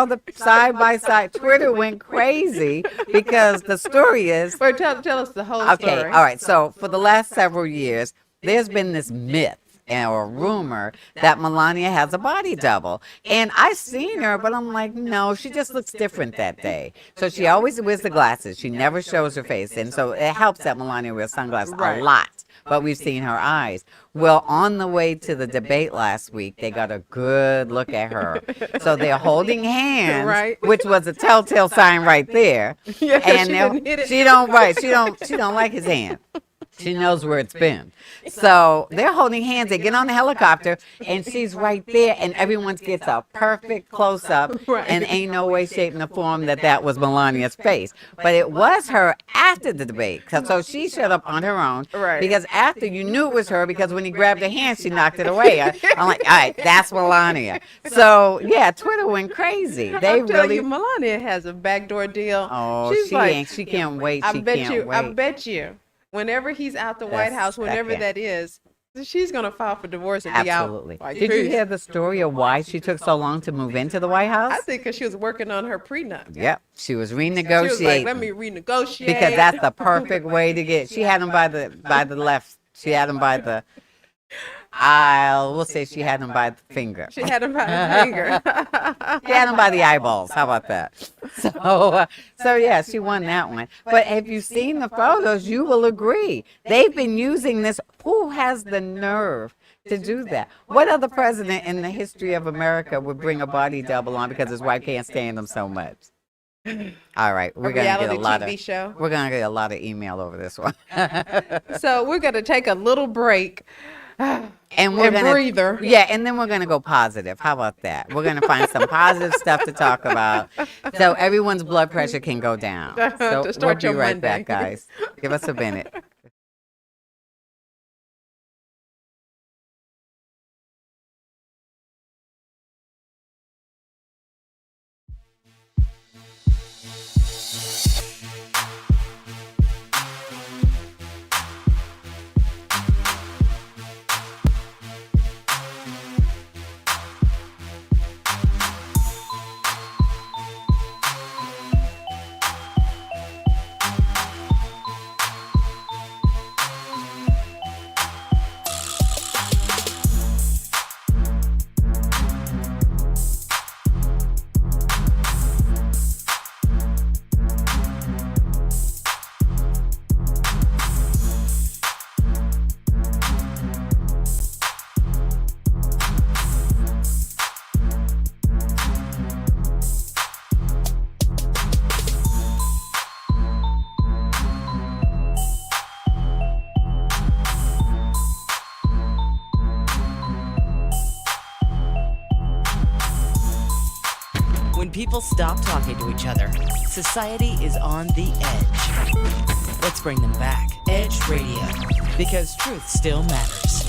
the side by side. Twitter went crazy because the story is. Wait, tell us the whole story. Okay, all right. So for the last several years, there's been this myth or rumor that Melania has a body double. And I've seen her, but I'm like, no, she just looks different that day. So she always wears the glasses. She never shows her face. And so it helps that Melania wears sunglasses a lot. But we've seen her eyes. Well, on the way to the debate last week, they got a good look at her. So they're holding hands, which was a telltale sign right there. Yeah, and she don't like his hand. She knows where it's been. So they're holding hands. They get on the helicopter, and she's right there, and everyone gets a perfect close-up, and ain't no way, shape, nor form that was Melania's face. But it was her after the debate. So she shut up on her own, because after you knew it was her, because when he grabbed her hand, she knocked it away. I'm like, all right, that's Melania. So, yeah, Twitter went crazy. They really... Melania has a backdoor deal. Oh, she can't wait. I bet you. Whenever he's out the White House, whenever that is, she's going to file for divorce and be out. Absolutely. Did you hear the story of why she took so long to move into the White House? I think because she was working on her prenup. Yep. She was renegotiating. She was like, let me renegotiate. Because that's the perfect way to get. She had him by the left. She had him by the... we'll say she had him by the finger. She had him by the finger. She had him by the eyeballs. How about that? So yeah, she won that one. But have you seen the photos? You will agree. They've been using this. Who has the nerve to do that? What other president in the history of America would bring a body double on because his wife can't stand him so much? All right, we're gonna get a lot of We're gonna get a lot of email over this one. So we're gonna take a little break. And we're gonna breather. Yeah, and then we're gonna go positive. How about that? We're gonna find some positive stuff to talk about, so everyone's blood pressure can go down. So we'll be right back, guys. Give us a minute. When people stop talking to each other, society is on the edge. Let's bring them back. Edge Radio, because truth still matters.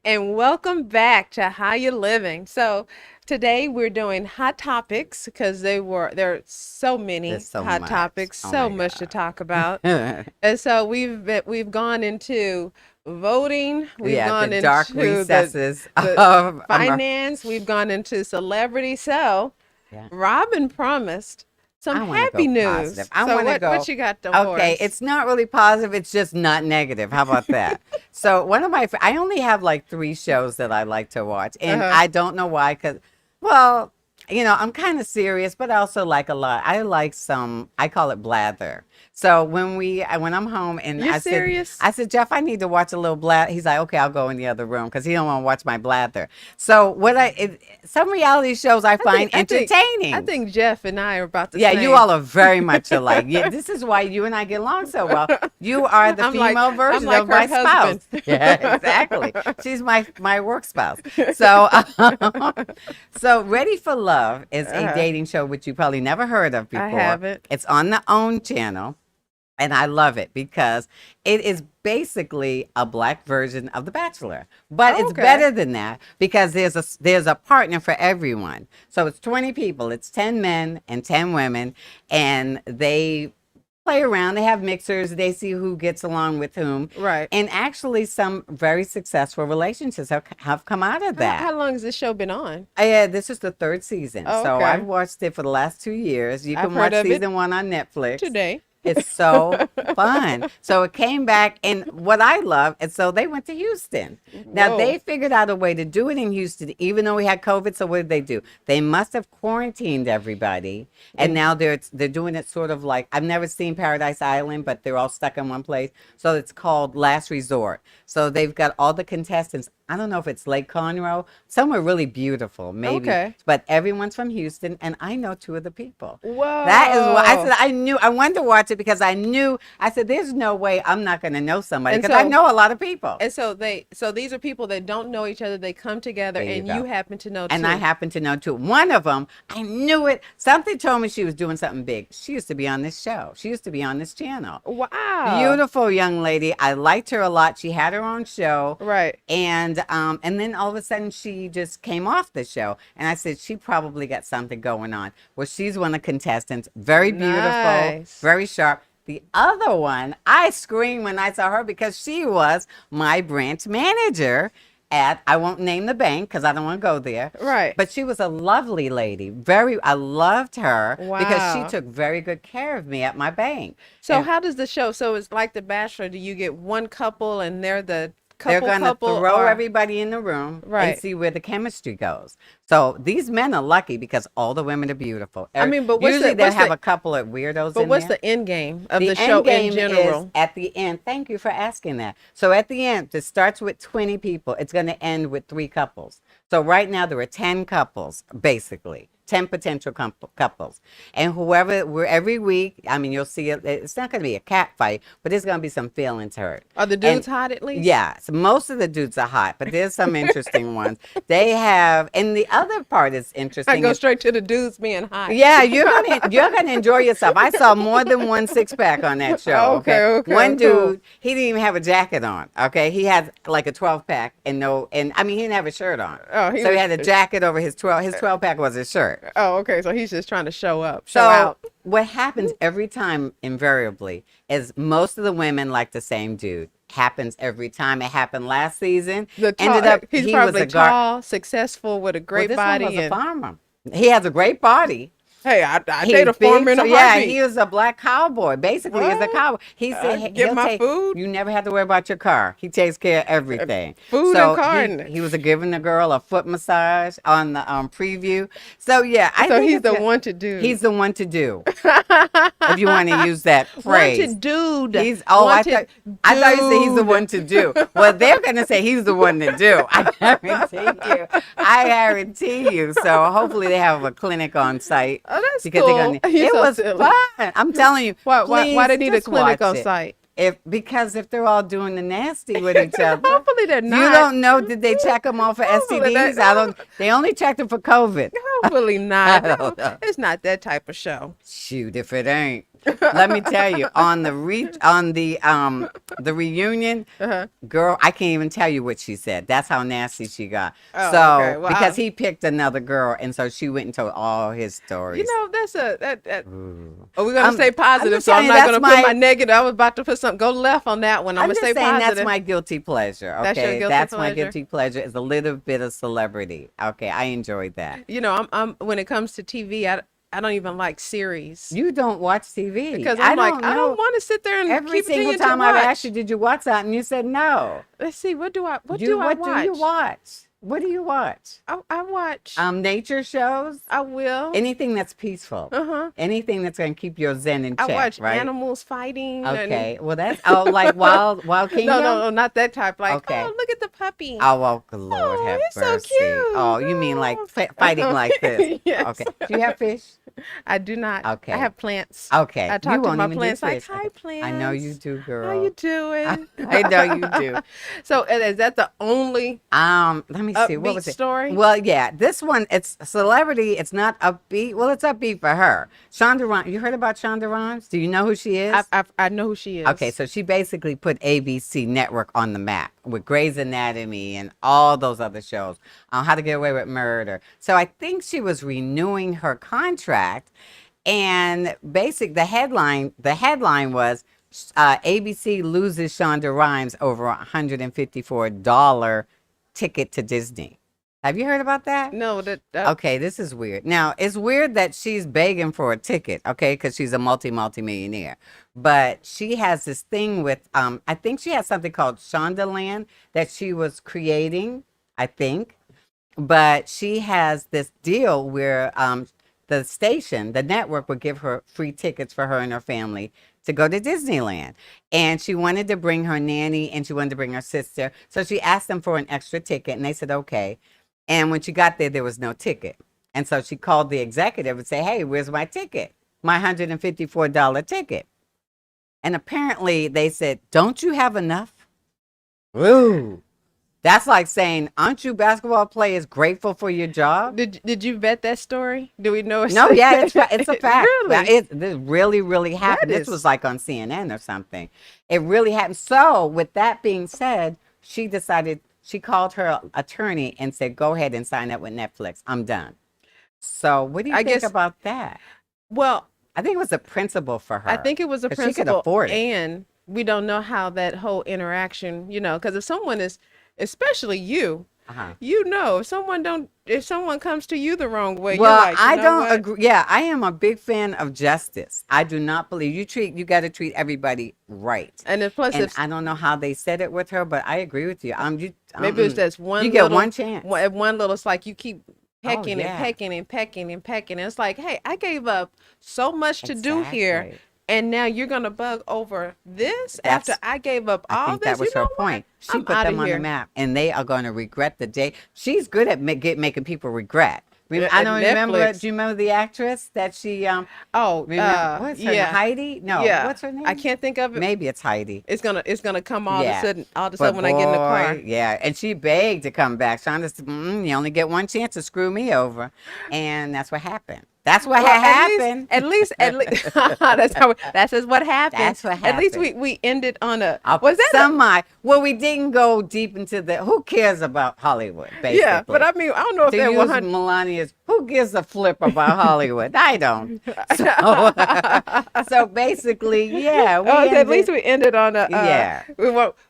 And welcome back to How You Living. So today we're doing hot topics because there are so many hot topics, so much to talk about. And so we've gone into voting, we've gone the into dark recesses the of finance, we've gone into celebrity. So Robin promised some happy news. Positive. I want to go. What you got for Okay, us? it's not really positive. It's just not negative. How about that? So I only have like 3 shows that I like to watch, and I don't know why. Cause, well, I'm kind of serious, but I also like a lot. I like I call it blather. So when I'm home and You're serious? I said, Jeff, I need to watch a little blather. He's like, okay, I'll go in the other room because he don't want to watch my blather. So some reality shows I find entertaining. I think Jeff and I are about the same. Yeah, you all are very much alike. Yeah, this is why you and I get along so well. You are the female version of my spouse. Yeah, exactly. She's my work spouse. So, so Ready for Love is a dating show which you probably never heard of before. I haven't. It's on the OWN channel. And I love it because it is basically a black version of The Bachelor. But it's better than that because there's a partner for everyone. So it's 20 people. It's 10 men and 10 women. And they play around. They have mixers. They see who gets along with whom. Right. And actually some very successful relationships have come out of that. How long has this show been on? This is the 3rd season. Oh, so I've watched it for the last 2 years. You can watch season 1 on Netflix. Today. It's so fun. So it came back, and what I love, and so they went to Houston. Now, they figured out a way to do it in Houston, even though we had COVID. So what did they do? They must have quarantined everybody, and now they're doing it sort of like, I've never seen Paradise Island, but they're all stuck in one place. So it's called Last Resort. So they've got all the contestants. I don't know if it's Lake Conroe, somewhere really beautiful, maybe. Okay. But everyone's from Houston, and I know 2 of the people. Whoa. That is what I said. I wanted to watch it because I said, there's no way I'm not going to know somebody because I know a lot of people. And so these are people that don't know each other. They come together, and you happen to know 2. And I happen to know 2. One of them, I knew it. Something told me she was doing something big. She used to be on this show. She used to be on this channel. Wow. Beautiful young lady. I liked her a lot. She had her own show. Right. And then all of a sudden she just came off the show. And I said, she probably got something going on. Well, she's one of the contestants. Very beautiful, very sharp. The other one, I screamed when I saw her because she was my branch manager at, I won't name the bank because I don't want to go there. Right. But she was a lovely lady. I loved her because she took very good care of me at my bank. So how does the show, so it's like The Bachelor, do you get one couple and they're the they're going to throw everybody in the room and see where the chemistry goes. So these men are lucky because all the women are beautiful. I mean, but usually they have a couple of weirdos. But what's the end game of the show in general? Is at the end. Thank you for asking that. So at the end, it starts with 20 people. It's going to end with 3 couples. So right now there are 10 couples, basically. 10 potential couples. And every week, I mean, you'll see it. It's not going to be a cat fight, but there's going to be some feelings hurt. Are the dudes hot at least? Yeah. So most of the dudes are hot, but there's some interesting ones. They have, and the other part is interesting. I go straight to the dudes being hot. Yeah, you're gonna enjoy yourself. I saw more than one 6-pack on that show. Okay. One dude, he didn't even have a jacket on. Okay. He had like a 12-pack and I mean, he didn't have a shirt on. So he had a jacket over his 12. His 12-pack was his shirt. Oh, okay. So he's just trying to show out. What happens every time, invariably, is most of the women like the same dude. Happens every time. It happened last season. He's probably tall, successful, with a great body. One was a farmer. He has a great body. Hey, I date a farmer in a yeah, heartbeat. he was a black cowboy. Basically, as a cowboy, he said get my food. You never have to worry about your car. He takes care of everything. Food and car. He was giving the girl a foot massage on the preview. So yeah, I think he's the one to do. He's the one to do. If you want to use that phrase, wanted dude. I thought you said he's the one to do. Well, they're gonna say he's the one to do. I guarantee you. So hopefully they have a clinic on site. Oh, that's because cool. It was fun. I'm telling you. Why they need a clinic on site? Because if they're all doing the nasty with each other, hopefully they're not. You don't know. Did they check them all for STDs? They only checked them for COVID. Hopefully not. I don't know. It's not that type of show. Shoot, if it ain't. Let me tell you, on the reunion, girl, I can't even tell you what she said. That's how nasty she got. Because he picked another girl, and so she went and told all his stories. You know, we're gonna say positive, so I'm not gonna put my negative. I was about to put something. Go left on that one. I'm gonna say positive. That's my guilty pleasure. Okay, that's your guilty pleasure? My guilty pleasure is a little bit of celebrity. Okay, I enjoyed that. You know, I'm when it comes to TV, I don't even like series. You don't watch TV because I don't want to sit there and every single time I've asked you, did you watch that? And you said no. Let's see, what do I watch? What do you watch? What do you watch? I watch nature shows. I will. Anything that's peaceful. Anything that's gonna keep your zen in check. I watch right? animals fighting. Okay. Well, that's like Wild Kingdom. No, not that type. Like, oh, look at the puppy. Oh, well, Lord have mercy. So cute. Oh, you mean like fighting like this? Yes. Okay. Do you have fish? I do not. Okay. I have plants. Okay. I talk to my plants like, hi, plants. I know you do, girl. How you doing? I know you do. So is that the only let me see. What was it? Story? Well, yeah. This one, it's celebrity. It's not upbeat. Well, it's upbeat for her. Shonda Rhimes. You heard about Shonda Rhimes? Do you know who she is? I know who she is. Okay, so she basically put ABC Network on the map with Grey's Anatomy and all those other shows. How to Get Away with Murder. So I think she was renewing her contract, and the headline was ABC loses Shonda Rhimes over $154 ticket to Disney. Have you heard about that? No. Okay, this is weird. Now, it's weird that she's begging for a ticket, okay, because she's a multi-millionaire. But she has this thing with, I think she has something called Shondaland that she was creating, I think. But she has this deal where the station, the network, would give her free tickets for her and her family to go to Disneyland. And she wanted to bring her nanny and she wanted to bring her sister. So she asked them for an extra ticket and they said, okay. And when she got there was no ticket. And so she called the executive and said, hey, where's my ticket? My $154 ticket. And apparently they said, don't you have enough? Ooh. That's like saying, aren't you basketball players grateful for your job? Did you vet that story? Do we know? No, yeah, it's a fact. Really? This really happened. This was like on CNN or something. It really happened. So with that being said, she called her attorney and said, go ahead and sign up with Netflix. I'm done. So what do you think about that? Well, I think it was a principle for her. I think it was a principle. She could afford it. And we don't know how that whole interaction, because if someone is, especially you, if someone comes to you the wrong way, well, you're like, I don't agree. Yeah, I am a big fan of justice. I do not believe you got to treat everybody right. And then plus, I don't know how they said it with her, but I agree with you. Maybe it's just one. You get one chance. One little, it's like you keep pecking and pecking and pecking and pecking. And it's like, hey, I gave up so much to do here. And now you're going to bug over this after I gave up all this? I think that was her point. She put them on the map, and they are going to regret the day. She's good at making people regret. I don't remember. Do you remember the actress that she? What's her name? Heidi? No, what's her name? I can't think of it. Maybe it's Heidi. It's gonna come all of a sudden when I get in the car. Yeah, and she begged to come back. Shonda said, "You only get one chance to screw me over," and that's what happened. That's what happened. At least that's what happened. That's what happened. At least we ended on a Well, we didn't go deep into who cares about Hollywood, basically. Yeah, but I mean, I don't know if to that use Melania's, who who gives a flip about Hollywood? I don't. So basically, yeah. At least we ended on a. Yeah.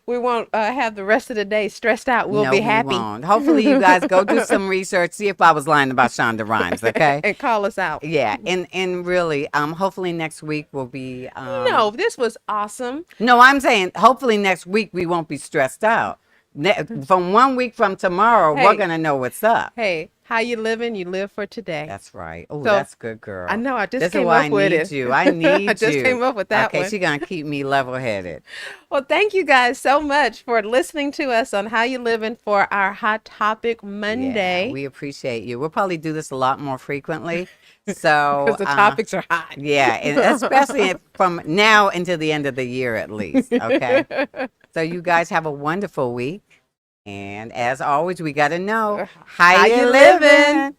We won't have the rest of the day stressed out. We'll be happy. We won't. Hopefully, you guys go do some research. See if I was lying about Shonda Rhimes. Okay. And call us out. Yeah, and really, hopefully next week will be. No, this was awesome. No, I'm saying hopefully next week we won't be stressed out. From 1 week from tomorrow, we're gonna know what's up. Hey, how you living? You live for today. That's right. Oh, that's good, girl. I know. I just came up with it. I need you. I just came up with that one. Okay, she's gonna keep me level-headed. Well, thank you guys so much for listening to us on How You Living for our Hot Topic Monday. Yeah, we appreciate you. We'll probably do this a lot more frequently. So because the topics are hot. Yeah, and especially from now until the end of the year at least. Okay. So you guys have a wonderful week. And as always, we got to know how you living.